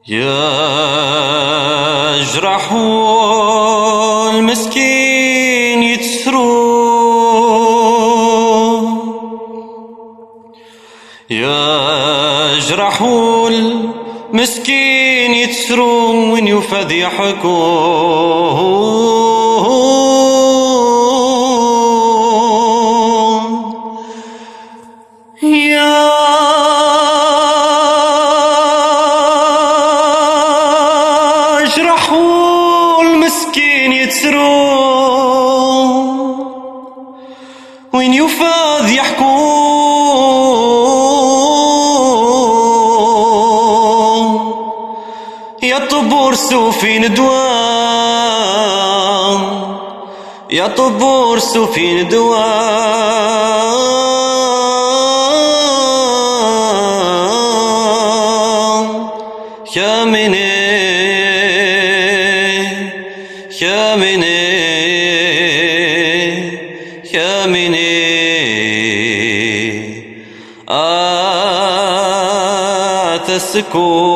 يجرح المسكين يتسرو، يجرح المسكين يتسرو وين يفاد يحكون. يجرح المسكين يتسرو وين يفاد يحكون. يا طبور سوفي ندوام، يا طبور سوفي ندوام. يا مني يا مني يا مني السكون.